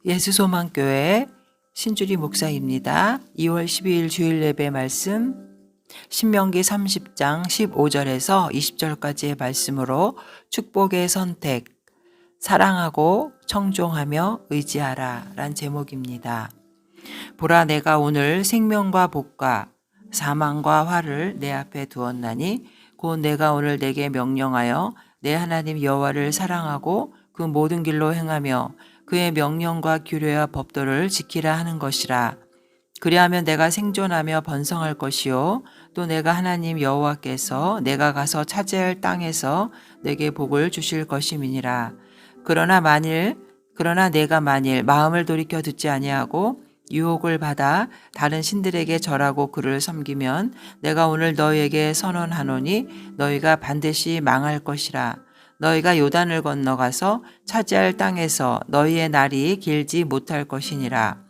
예수소망교회 신주리 목사입니다. 2월 12일 주일 예배 말씀 신명기 30장 15절에서 20절까지의 말씀으로 축복의 선택, 사랑하고 청종하며 의지하라 란 제목입니다. 보라, 내가 오늘 생명과 복과 사망과 화를 내 앞에 두었나니 곧 내가 오늘 내게 명령하여 내 하나님 여호와를 사랑하고 그 모든 길로 행하며 그의 명령과 규례와 법도를 지키라 하는 것이라. 그리하면 내가 생존하며 번성할 것이요 또 내가 하나님 여호와께서 내가 가서 차지할 땅에서 내게 복을 주실 것임이니라. 그러나 내가 만일 마음을 돌이켜 듣지 아니하고 유혹을 받아 다른 신들에게 절하고 그를 섬기면 내가 오늘 너희에게 선언하노니 너희가 반드시 망할 것이라. 너희가 요단을 건너가서 차지할 땅에서 너희의 날이 길지 못할 것이니라.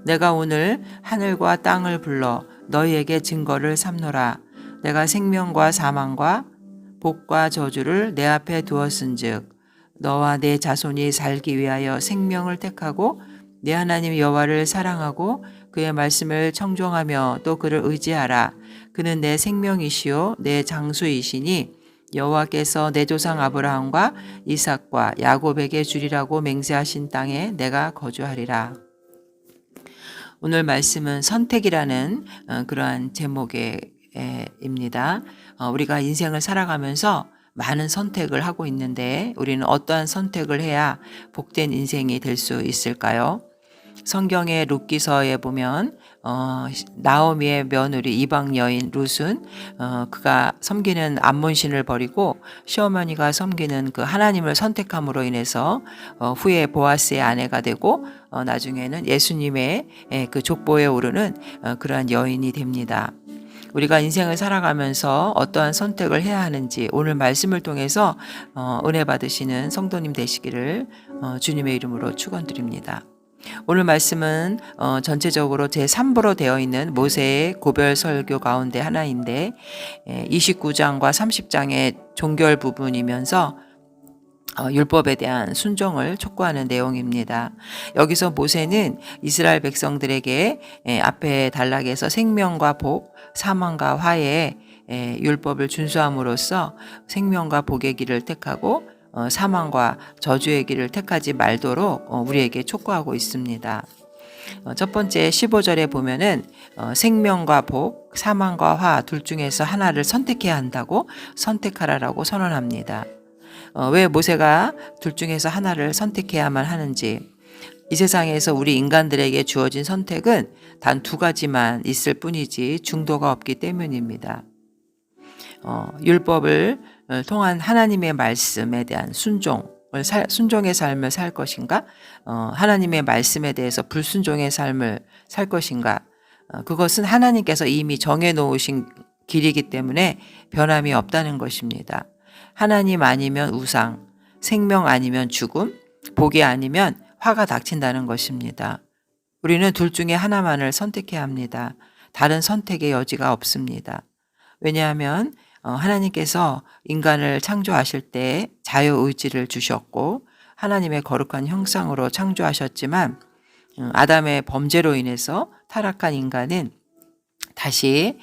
내가 오늘 하늘과 땅을 불러 너희에게 증거를 삼노라. 내가 생명과 사망과 복과 저주를 내 앞에 두었은즉 너와 내 자손이 살기 위하여 생명을 택하고 내 하나님 여호와를 사랑하고 그의 말씀을 청종하며 또 그를 의지하라. 그는 내 생명이시요 내 장수이시니 여호와께서 내 조상 아브라함과 이삭과 야곱에게 주리라고 맹세하신 땅에 내가 거주하리라. 오늘 말씀은 선택이라는 그러한 제목입니다. 우리가 인생을 살아가면서 많은 선택을 하고 있는데 우리는 어떠한 선택을 해야 복된 인생이 될 수 있을까요? 성경의 룻기서에 보면 나오미의 며느리 이방 여인 룻은 그가 섬기는 암몬신을 버리고 시어머니가 섬기는 그 하나님을 선택함으로 인해서 후에 보아스의 아내가 되고 나중에는 예수님의 그 족보에 오르는 그러한 여인이 됩니다. 우리가 인생을 살아가면서 어떠한 선택을 해야 하는지 오늘 말씀을 통해서 은혜 받으시는 성도님 되시기를 주님의 이름으로 축원드립니다. 오늘 말씀은 전체적으로 제3부로 되어 있는 모세의 고별 설교 가운데 하나인데 29장과 30장의 종결 부분이면서 율법에 대한 순종을 촉구하는 내용입니다. 여기서 모세는 이스라엘 백성들에게 앞에 단락에서 생명과 복, 사망과 화의 율법을 준수함으로써 생명과 복의 길을 택하고 사망과 저주의 길을 택하지 말도록 우리에게 촉구하고 있습니다. 첫 번째 15절에 보면은 생명과 복, 사망과 화 둘 중에서 하나를 선택해야 한다고 선택하라라고 선언합니다. 왜 모세가 둘 중에서 하나를 선택해야만 하는지, 이 세상에서 우리 인간들에게 주어진 선택은 단 두 가지만 있을 뿐이지 중도가 없기 때문입니다. 율법을 통한 하나님의 말씀에 대한 순종의 삶을 살 것인가? 하나님의 말씀에 대해서 불순종의 삶을 살 것인가? 그것은 하나님께서 이미 정해 놓으신 길이기 때문에 변함이 없다는 것입니다. 하나님 아니면 우상, 생명 아니면 죽음, 복이 아니면 화가 닥친다는 것입니다. 우리는 둘 중에 하나만을 선택해야 합니다. 다른 선택의 여지가 없습니다. 왜냐하면 하나님께서 인간을 창조하실 때 자유의지를 주셨고 하나님의 거룩한 형상으로 창조하셨지만 아담의 범죄로 인해서 타락한 인간은 다시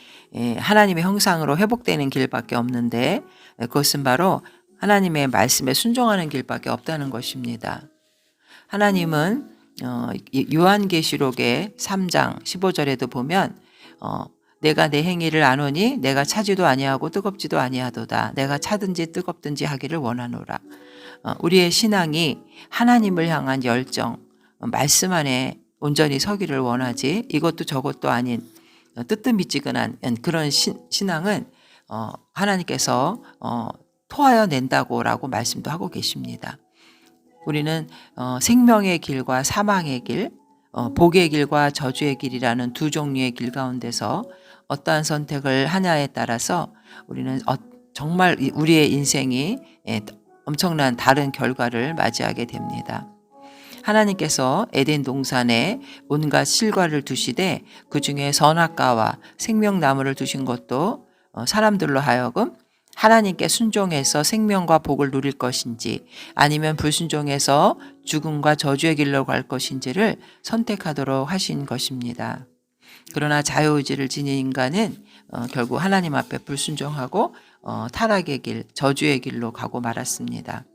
하나님의 형상으로 회복되는 길밖에 없는데 그것은 바로 하나님의 말씀에 순종하는 길밖에 없다는 것입니다. 하나님은 요한계시록의 3장 15절에도 보면 내가 내 행위를 아노니 내가 차지도 아니하고 뜨겁지도 아니하도다. 내가 차든지 뜨겁든지 하기를 원하노라. 우리의 신앙이 하나님을 향한 열정, 말씀 안에 온전히 서기를 원하지 이것도 저것도 아닌 뜨뜻미지근한 그런 신앙은 하나님께서 토하여 낸다고라고 말씀도 하고 계십니다. 우리는 생명의 길과 사망의 길, 복의 길과 저주의 길이라는 두 종류의 길 가운데서 어떠한 선택을 하냐에 따라서 우리는 정말 우리의 인생이 엄청난 다른 결과를 맞이하게 됩니다. 하나님께서 에덴 동산에 온갖 실과를 두시되 그중에 선악과와 생명나무를 두신 것도 사람들로 하여금 하나님께 순종해서 생명과 복을 누릴 것인지 아니면 불순종해서 죽음과 저주의 길로 갈 것인지를 선택하도록 하신 것입니다. 그러나 자유의지를 지닌 인간은 결국 하나님 앞에 불순종하고 타락의 길, 저주의 길로 가고 말았습니다.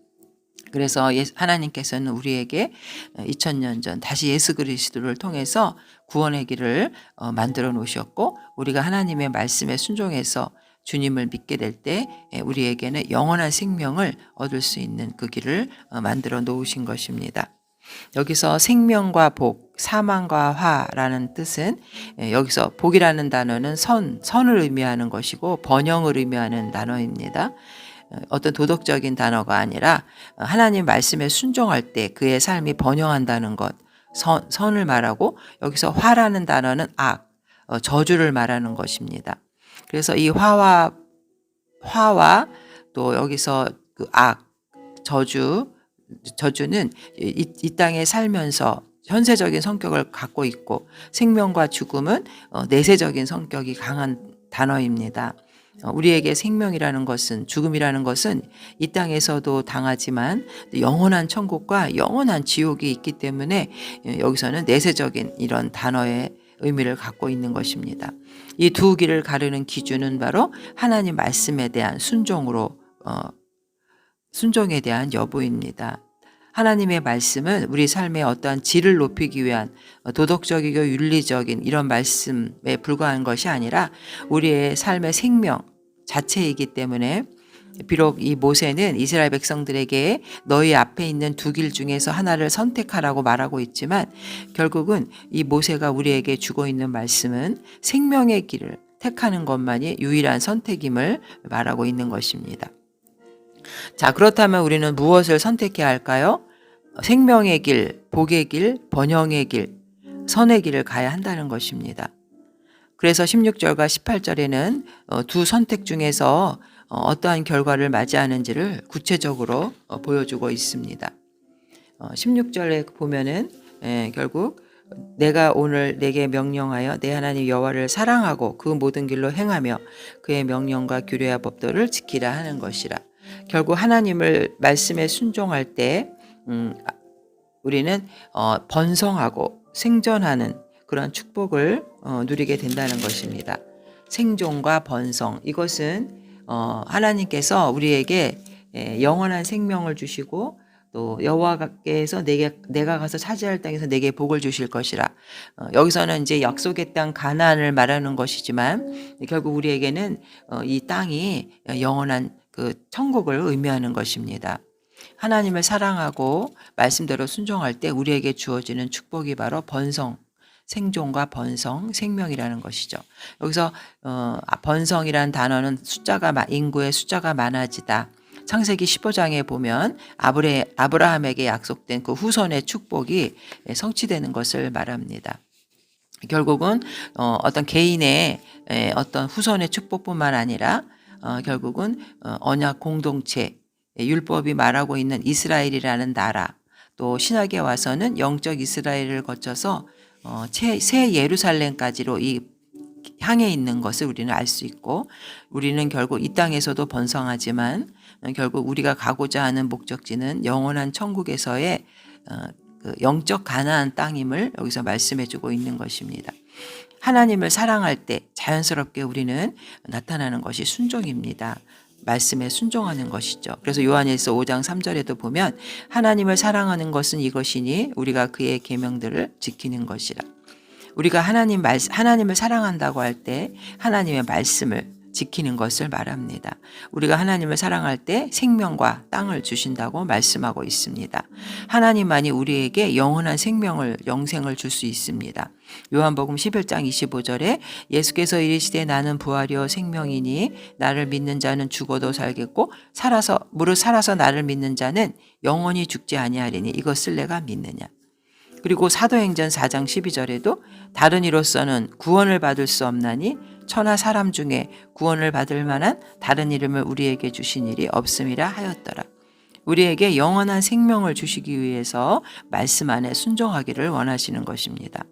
그래서 하나님께서는 우리에게 2000년 전 다시 예수 그리스도를 통해서 구원의 길을 만들어 놓으셨고, 우리가 하나님의 말씀에 순종해서 주님을 믿게 될 때 우리에게는 영원한 생명을 얻을 수 있는 그 길을 만들어 놓으신 것입니다. 여기서 생명과 복, 사망과 화라는 뜻은 여기서 복이라는 단어는 선을 의미하는 것이고 번영을 의미하는 단어입니다. 어떤 도덕적인 단어가 아니라 하나님 말씀에 순종할 때 그의 삶이 번영한다는 것, 선을 말하고, 여기서 화라는 단어는 악, 저주를 말하는 것입니다. 그래서 이 화와 또 여기서 그 악, 저주는 이 땅에 살면서 현세적인 성격을 갖고 있고, 생명과 죽음은 내세적인 성격이 강한 단어입니다. 우리에게 생명이라는 것은, 죽음이라는 것은 이 땅에서도 당하지만 영원한 천국과 영원한 지옥이 있기 때문에 여기서는 내세적인 이런 단어의 의미를 갖고 있는 것입니다. 이 두 길을 가르는 기준은 바로 하나님 말씀에 대한 순종에 대한 여부입니다. 하나님의 말씀은 우리 삶의 어떠한 질을 높이기 위한 도덕적이고 윤리적인 이런 말씀에 불과한 것이 아니라 우리의 삶의 생명 자체이기 때문에, 비록 이 모세는 이스라엘 백성들에게 너희 앞에 있는 두 길 중에서 하나를 선택하라고 말하고 있지만, 결국은 이 모세가 우리에게 주고 있는 말씀은 생명의 길을 택하는 것만이 유일한 선택임을 말하고 있는 것입니다. 자, 그렇다면 우리는 무엇을 선택해야 할까요? 생명의 길, 복의 길, 번영의 길, 선의 길을 가야 한다는 것입니다. 그래서 16절과 18절에는 두 선택 중에서 어떠한 결과를 맞이하는지를 구체적으로 보여주고 있습니다. 16절에 보면은 결국 내가 오늘 내게 명령하여 내 하나님 여호와를 사랑하고 그 모든 길로 행하며 그의 명령과 규례와 법도를 지키라 하는 것이라. 결국 하나님을 말씀에 순종할 때 우리는 번성하고 생존하는 그런 축복을 누리게 된다는 것입니다. 생존과 번성, 이것은 하나님께서 우리에게 영원한 생명을 주시고, 또 여호와께서 내가 가서 차지할 땅에서 내게 복을 주실 것이라. 여기서는 이제 약속의 땅 가나안을 말하는 것이지만 결국 우리에게는 이 땅이 영원한 그 천국을 의미하는 것입니다. 하나님을 사랑하고 말씀대로 순종할 때 우리에게 주어지는 축복이 바로 번성, 생존과 번성, 생명이라는 것이죠. 여기서 번성이라는 단어는 인구의 숫자가 많아지다. 창세기 15장에 보면 아브라함에게 약속된 그 후손의 축복이 성취되는 것을 말합니다. 결국은 어떤 개인의 어떤 후손의 축복뿐만 아니라 결국은 언약 공동체, 율법이 말하고 있는 이스라엘이라는 나라, 또 신약에 와서는 영적 이스라엘을 거쳐서 새 예루살렘까지로 향해 있는 것을 우리는 알 수 있고, 우리는 결국 이 땅에서도 번성하지만 결국 우리가 가고자 하는 목적지는 영원한 천국에서의 그 영적 가나안 땅임을 여기서 말씀해주고 있는 것입니다. 하나님을 사랑할 때 자연스럽게 우리는 나타나는 것이 순종입니다. 말씀에 순종하는 것이죠. 그래서 요한일서 5장 3절에도 보면 하나님을 사랑하는 것은 이것이니 우리가 그의 계명들을 지키는 것이라. 우리가 하나님을 사랑한다고 할 때 하나님의 말씀을 지키는 것을 말합니다. 우리가 하나님을 사랑할 때 생명과 땅을 주신다고 말씀하고 있습니다. 하나님만이 우리에게 영원한 영생을 줄 수 있습니다. 요한복음 11장 25절에 예수께서 이르시되 나는 부활이요 생명이니 나를 믿는 자는 죽어도 살겠고 무릇 살아서 나를 믿는 자는 영원히 죽지 아니하리니 이것을 내가 믿느냐. 그리고 사도행전 4장 12절에도 다른 이로서는 구원을 받을 수 없나니 천하 사람 중에 구원을 받을 만한 다른 이름을 우리에게 주신 일이 없음이라 하였더라. 우리에게 영원한 생명을 주시기 위해서 말씀 안에 순종하기를 원하시는 것입니다.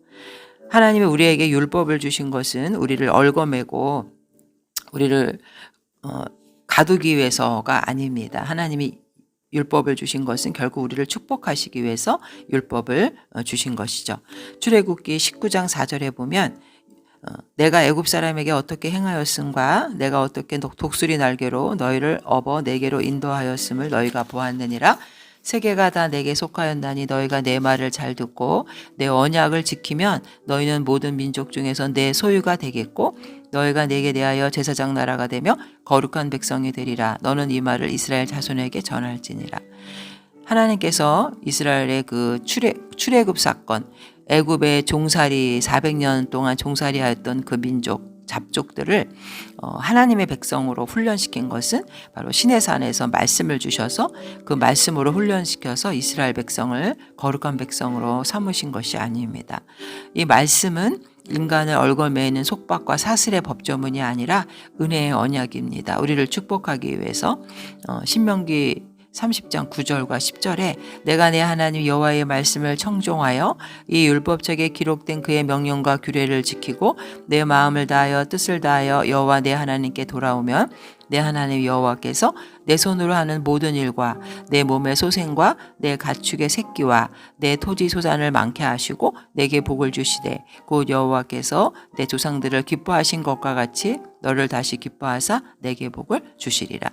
하나님이 우리에게 율법을 주신 것은 우리를 얽어매고 우리를 가두기 위해서가 아닙니다. 하나님이 율법을 주신 것은 결국 우리를 축복하시기 위해서 율법을 주신 것이죠. 출애굽기 19장 4절에 보면 내가 애굽 사람에게 어떻게 행하였음과 내가 어떻게 독수리 날개로 너희를 업어 내게로 인도하였음을 너희가 보았느니라. 세계가 다 내게 속하였나니 너희가 내 말을 잘 듣고 내 언약을 지키면 너희는 모든 민족 중에서 내 소유가 되겠고 너희가 내게 대하여 제사장 나라가 되며 거룩한 백성이 되리라. 너는 이 말을 이스라엘 자손에게 전할지니라. 하나님께서 이스라엘의 그 출애굽 사건, 애굽의 종살이 400년 동안 종살이하였던 그 민족 잡족들을 하나님의 백성으로 훈련시킨 것은 바로 시내산에서 말씀을 주셔서 그 말씀으로 훈련시켜서 이스라엘 백성을 거룩한 백성으로 삼으신 것이 아닙니다. 이 말씀은 인간을 얽어매는 속박과 사슬의 법조문이 아니라 은혜의 언약입니다. 우리를 축복하기 위해서 신명기 30장 9절과 10절에 내가 내 하나님 여호와의 말씀을 청종하여 이 율법책에 기록된 그의 명령과 규례를 지키고 내 마음을 다하여 뜻을 다하여 여호와 내 하나님께 돌아오면 내 하나님 여호와께서 내 손으로 하는 모든 일과 내 몸의 소생과 내 가축의 새끼와 내 토지 소산을 많게 하시고 내게 복을 주시되 곧 여호와께서 내 조상들을 기뻐하신 것과 같이 너를 다시 기뻐하사 내게 복을 주시리라.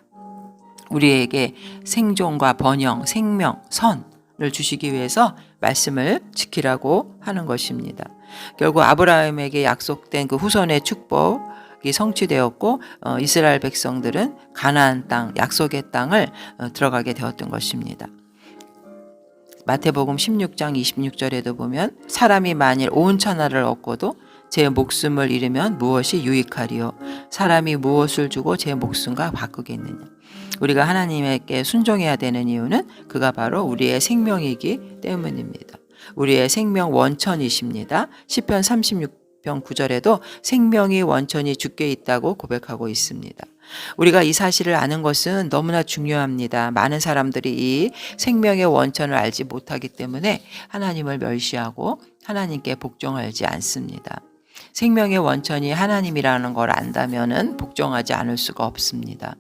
우리에게 생존과 번영, 생명, 선을 주시기 위해서 말씀을 지키라고 하는 것입니다. 결국 아브라함에게 약속된 그 후손의 축복이 성취되었고 이스라엘 백성들은 가나안 땅, 약속의 땅을 들어가게 되었던 것입니다. 마태복음 16장 26절에도 보면 사람이 만일 온 천하를 얻고도 제 목숨을 잃으면 무엇이 유익하리요? 사람이 무엇을 주고 제 목숨과 바꾸겠느냐? 우리가 하나님께 순종해야 되는 이유는 그가 바로 우리의 생명이기 때문입니다. 우리의 생명 원천이십니다. 시편 36편 9절에도 생명이 원천이 주께 있다고 고백하고 있습니다. 우리가 이 사실을 아는 것은 너무나 중요합니다. 많은 사람들이 이 생명의 원천을 알지 못하기 때문에 하나님을 멸시하고 하나님께 복종하지 않습니다. 생명의 원천이 하나님이라는 걸 안다면은 복종하지 않을 수가 없습니다.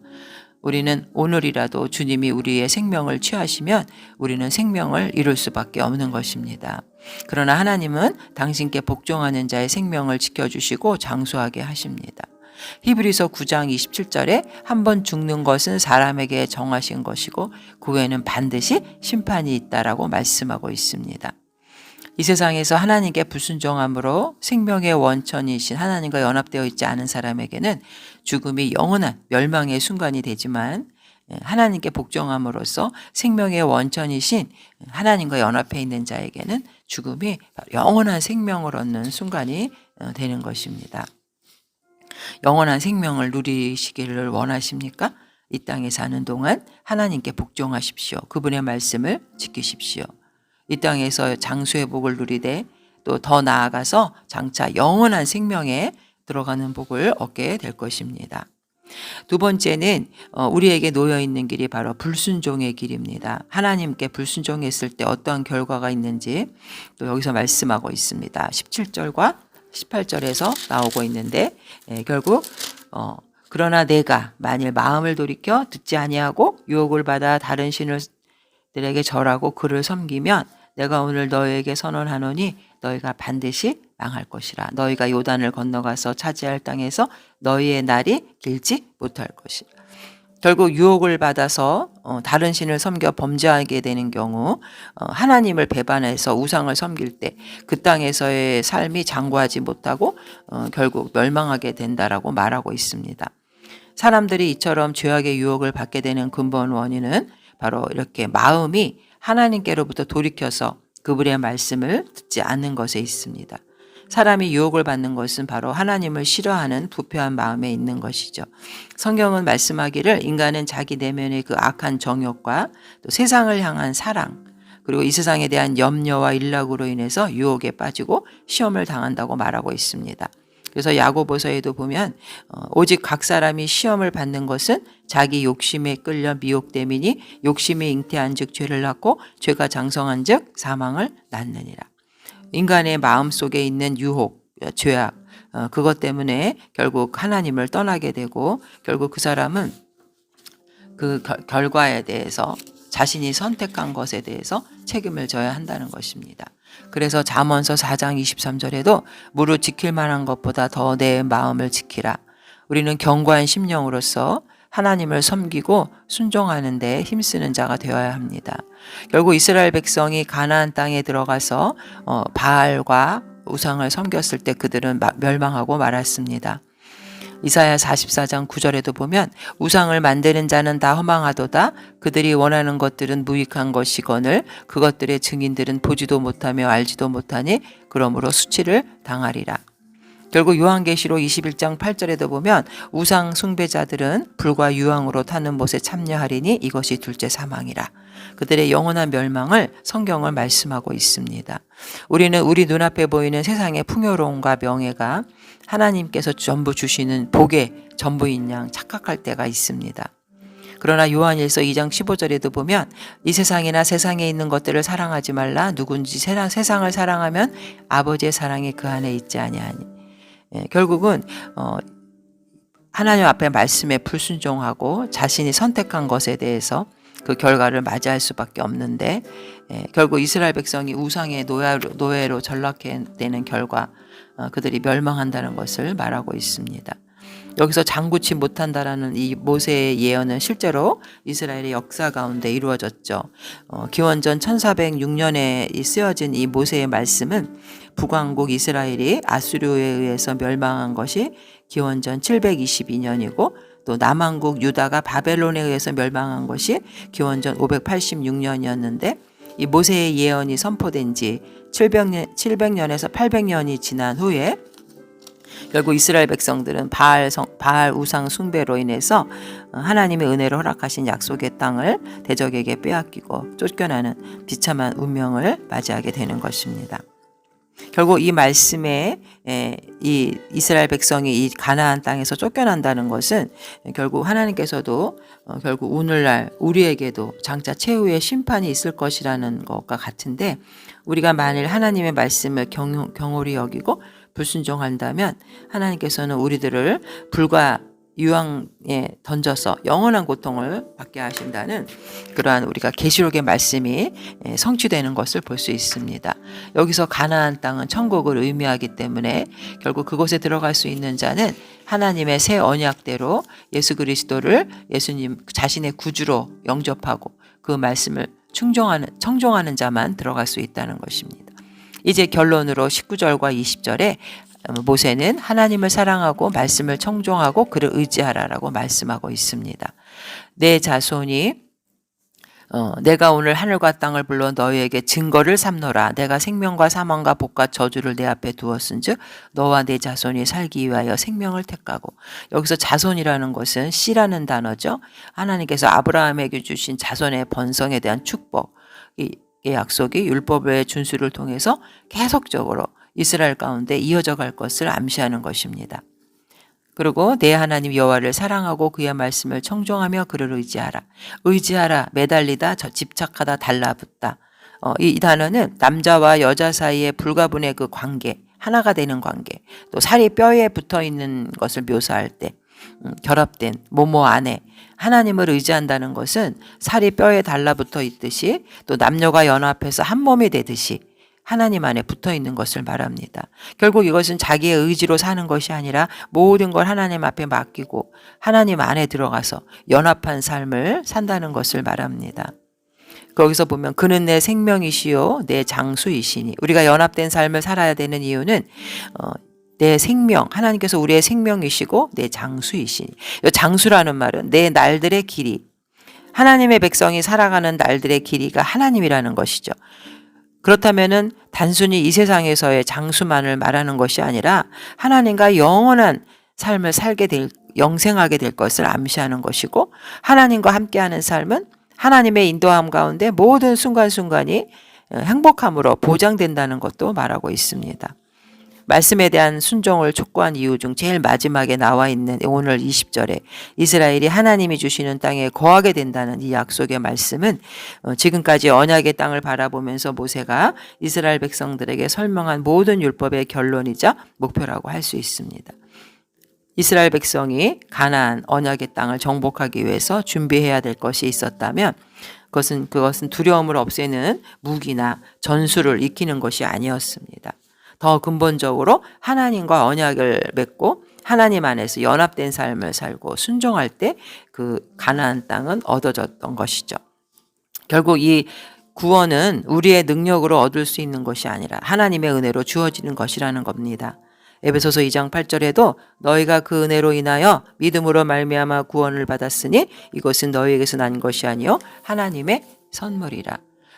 우리는 오늘이라도 주님이 우리의 생명을 취하시면 우리는 생명을 잃을 수밖에 없는 것입니다. 그러나 하나님은 당신께 복종하는 자의 생명을 지켜주시고 장수하게 하십니다. 히브리서 9장 27절에 한 번 죽는 것은 사람에게 정하신 것이고 그 후에는 반드시 심판이 있다라고 말씀하고 있습니다. 이 세상에서 하나님께 불순종함으로 생명의 원천이신 하나님과 연합되어 있지 않은 사람에게는 죽음이 영원한 멸망의 순간이 되지만 하나님께 복종함으로써 생명의 원천이신 하나님과 연합해 있는 자에게는 죽음이 영원한 생명을 얻는 순간이 되는 것입니다. 영원한 생명을 누리시기를 원하십니까? 이 땅에 사는 동안 하나님께 복종하십시오. 그분의 말씀을 지키십시오. 이 땅에서 장수의 복을 누리되 또 더 나아가서 장차 영원한 생명에 들어가는 복을 얻게 될 것입니다. 두 번째는 우리에게 놓여 있는 길이 바로 불순종의 길입니다. 하나님께 불순종했을 때 어떠한 결과가 있는지 또 여기서 말씀하고 있습니다. 17절과 18절에서 나오고 있는데 결국 그러나 내가 만일 마음을 돌이켜 듣지 아니하고 유혹을 받아 다른 신들에게 절하고 그를 섬기면 내가 오늘 너희에게 선언하노니 너희가 반드시 망할 것이라. 너희가 요단을 건너가서 차지할 땅에서 너희의 날이 길지 못할 것이라. 결국 유혹을 받아서 다른 신을 섬겨 범죄하게 되는 경우 하나님을 배반해서 우상을 섬길 때 그 땅에서의 삶이 장구하지 못하고 결국 멸망하게 된다라고 말하고 있습니다. 사람들이 이처럼 죄악의 유혹을 받게 되는 근본 원인은 바로 이렇게 마음이 하나님께로부터 돌이켜서 그분의 말씀을 듣지 않는 것에 있습니다. 사람이 유혹을 받는 것은 바로 하나님을 싫어하는 부패한 마음에 있는 것이죠. 성경은 말씀하기를 인간은 자기 내면의 그 악한 정욕과 또 세상을 향한 사랑 그리고 이 세상에 대한 염려와 일락으로 인해서 유혹에 빠지고 시험을 당한다고 말하고 있습니다. 그래서 야고보서에도 보면 오직 각 사람이 시험을 받는 것은 자기 욕심에 끌려 미혹됨이니 욕심이 잉태한 즉 죄를 낳고 죄가 장성한 즉 사망을 낳느니라. 인간의 마음속에 있는 유혹, 죄악 그것 때문에 결국 하나님을 떠나게 되고 결국 그 사람은 그 결과에 대해서 자신이 선택한 것에 대해서 책임을 져야 한다는 것입니다. 그래서 잠언서 4장 23절에도 무릇 지킬 만한 것보다 더 내 마음을 지키라. 우리는 견고한 심령으로서 하나님을 섬기고 순종하는 데 힘쓰는 자가 되어야 합니다. 결국 이스라엘 백성이 가나안 땅에 들어가서 바알과 우상을 섬겼을 때 그들은 멸망하고 말았습니다. 이사야 44장 9절에도 보면 우상을 만드는 자는 다 허망하도다. 그들이 원하는 것들은 무익한 것이거늘 그것들의 증인들은 보지도 못하며 알지도 못하니 그러므로 수치를 당하리라. 결국 요한계시록 21장 8절에도 보면 우상 숭배자들은 불과 유황으로 타는 못에 참여하리니 이것이 둘째 사망이라. 그들의 영원한 멸망을 성경을 말씀하고 있습니다. 우리는 우리 눈앞에 보이는 세상의 풍요로움과 명예가 하나님께서 전부 주시는 복의 전부인 양 착각할 때가 있습니다. 그러나 요한일서 2장 15절에도 보면 이 세상이나 세상에 있는 것들을 사랑하지 말라. 누군지 세상을 사랑하면 아버지의 사랑이 그 안에 있지 아니하니. 결국은 하나님 앞에 말씀에 불순종하고 자신이 선택한 것에 대해서 그 결과를 맞이할 수밖에 없는데 결국 이스라엘 백성이 우상의 노예로 전락되는 결과 그들이 멸망한다는 것을 말하고 있습니다. 여기서 장구치 못한다라는 이 모세의 예언은 실제로 이스라엘의 역사 가운데 이루어졌죠. 기원전 1406년에 쓰여진 이 모세의 말씀은 북왕국 이스라엘이 아수르에 의해서 멸망한 것이 기원전 722년이고 또 남왕국 유다가 바벨론에 의해서 멸망한 것이 기원전 586년이었는데 이 모세의 예언이 선포된 지 700년에서 800년이 지난 후에 결국 이스라엘 백성들은 바알 우상 숭배로 인해서 하나님의 은혜로 허락하신 약속의 땅을 대적에게 빼앗기고 쫓겨나는 비참한 운명을 맞이하게 되는 것입니다. 결국 이 말씀에 이 이스라엘 백성이 이 가나안 땅에서 쫓겨난다는 것은 결국 하나님께서도 결국 오늘날 우리에게도 장차 최후의 심판이 있을 것이라는 것과 같은데 우리가 만일 하나님의 말씀을 경홀히 여기고 불순종한다면 하나님께서는 우리들을 불과 유황에 던져서 영원한 고통을 받게 하신다는 그러한 우리가 계시록의 말씀이 성취되는 것을 볼 수 있습니다. 여기서 가나안 땅은 천국을 의미하기 때문에 결국 그곳에 들어갈 수 있는 자는 하나님의 새 언약대로 예수 그리스도를 예수님 자신의 구주로 영접하고 그 말씀을 청종하는 자만 들어갈 수 있다는 것입니다. 이제 결론으로 19절과 20절에 모세는 하나님을 사랑하고 말씀을 청종하고 그를 의지하라라고 말씀하고 있습니다. 내 자손이 내가 오늘 하늘과 땅을 불러 너희에게 증거를 삼노라. 내가 생명과 사망과 복과 저주를 내 앞에 두었은즉 너와 내 자손이 살기 위하여 생명을 택하고 여기서 자손이라는 것은 씨라는 단어죠. 하나님께서 아브라함에게 주신 자손의 번성에 대한 축복 이 약속이 율법의 준수를 통해서 계속적으로 이스라엘 가운데 이어져 갈 것을 암시하는 것입니다. 그리고 내 하나님 여호와를 사랑하고 그의 말씀을 청종하며 그를 의지하라. 의지하라, 매달리다, 집착하다, 달라붙다. 이 단어는 남자와 여자 사이의 불가분의 그 관계, 하나가 되는 관계, 또 살이 뼈에 붙어 있는 것을 묘사할 때 결합된 모모 안에 하나님을 의지한다는 것은 살이 뼈에 달라붙어 있듯이 또 남녀가 연합해서 한 몸이 되듯이 하나님 안에 붙어 있는 것을 말합니다. 결국 이것은 자기의 의지로 사는 것이 아니라 모든 걸 하나님 앞에 맡기고 하나님 안에 들어가서 연합한 삶을 산다는 것을 말합니다. 거기서 보면 그는 내 생명이시요 내 장수이시니 우리가 연합된 삶을 살아야 되는 이유는 내 생명, 하나님께서 우리의 생명이시고 내 장수이시니 이 장수라는 말은 내 날들의 길이 하나님의 백성이 살아가는 날들의 길이가 하나님이라는 것이죠. 그렇다면은 단순히 이 세상에서의 장수만을 말하는 것이 아니라 하나님과 영원한 삶을 영생하게 될 것을 암시하는 것이고 하나님과 함께하는 삶은 하나님의 인도함 가운데 모든 순간순간이 행복함으로 보장된다는 것도 말하고 있습니다. 말씀에 대한 순종을 촉구한 이유 중 제일 마지막에 나와 있는 오늘 20절에 이스라엘이 하나님이 주시는 땅에 거하게 된다는 이 약속의 말씀은 지금까지 언약의 땅을 바라보면서 모세가 이스라엘 백성들에게 설명한 모든 율법의 결론이자 목표라고 할 수 있습니다. 이스라엘 백성이 가나안 언약의 땅을 정복하기 위해서 준비해야 될 것이 있었다면 그것은 두려움을 없애는 무기나 전술을 익히는 것이 아니었습니다. 더 근본적으로 하나님과 언약을 맺고 하나님 안에서 연합된 삶을 살고 순종할 때 그 가나안 땅은 얻어졌던 것이죠. 결국 이 구원은 우리의 능력으로 얻을 수 있는 것이 아니라 하나님의 은혜로 주어지는 것이라는 겁니다. 에베소서 2장 8절에도 너희가 그 은혜로 인하여 믿음으로 말미암아 구원을 받았으니 이것은 너희에게서 난 것이 아니요 하나님의 선물이라.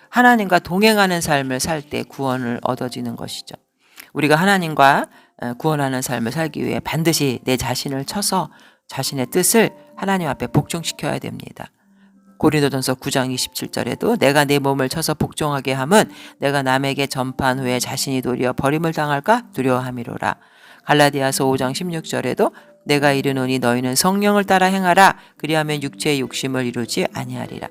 하나님과 동행하는 삶을 살 때 구원을 얻어지는 것이죠. 우리가 하나님과 구원하는 삶을 살기 위해 반드시 내 자신을 쳐서 자신의 뜻을 하나님 앞에 복종시켜야 됩니다. 고린도전서 9장 27절에도 내가 내 몸을 쳐서 복종하게 함은 내가 남에게 전파한 후에 자신이 도리어 버림을 당할까 두려워함이로라. 갈라디아서 5장 16절에도 내가 이르노니 너희는 성령을 따라 행하라. 그리하면 육체의 욕심을 이루지 아니하리라.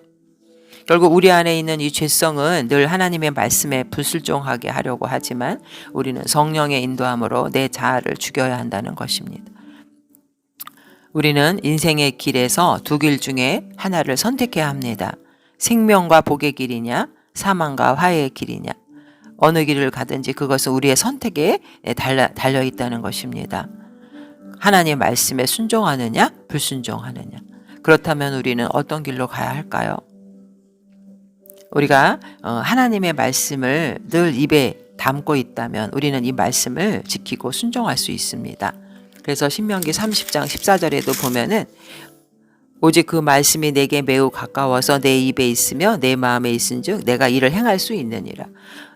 결국 우리 안에 있는 이 죄성은 늘 하나님의 말씀에 불순종하게 하려고 하지만 우리는 성령의 인도함으로 내 자아를 죽여야 한다는 것입니다. 우리는 인생의 길에서 두 길 중에 하나를 선택해야 합니다. 생명과 복의 길이냐, 사망과 화해의 길이냐. 어느 길을 가든지 그것은 우리의 선택에 달려 있다는 것입니다. 하나님의 말씀에 순종하느냐, 불순종하느냐. 그렇다면 우리는 어떤 길로 가야 할까요? 우리가 하나님의 말씀을 늘 입에 담고 있다면 우리는 이 말씀을 지키고 순종할 수 있습니다. 그래서 신명기 30장 14절에도 보면은 오직 그 말씀이 내게 매우 가까워서 내 입에 있으며 내 마음에 있은즉 내가 이를 행할 수 있느니라.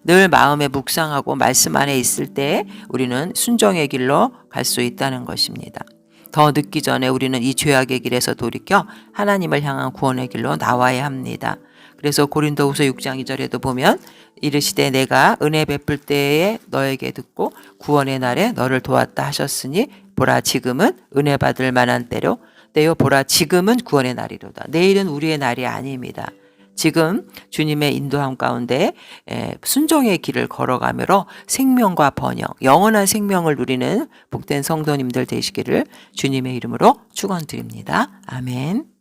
늘 마음에 묵상하고 말씀 안에 있을 때 우리는 순종의 길로 갈 수 있다는 것입니다. 더 늦기 전에 우리는 이 죄악의 길에서 돌이켜 하나님을 향한 구원의 길로 나와야 합니다. 그래서 고린도후서 6장 2절에도 보면 이르시되 내가 은혜 베풀 때에 너에게 듣고 구원의 날에 너를 도왔다 하셨으니 보라 지금은 은혜 받을 만한 때요 보라 지금은 구원의 날이로다. 내일은 우리의 날이 아닙니다. 지금 주님의 인도함 가운데 순종의 길을 걸어가므로 생명과 번영, 영원한 생명을 누리는 복된 성도님들 되시기를 주님의 이름으로 축원드립니다. 아멘.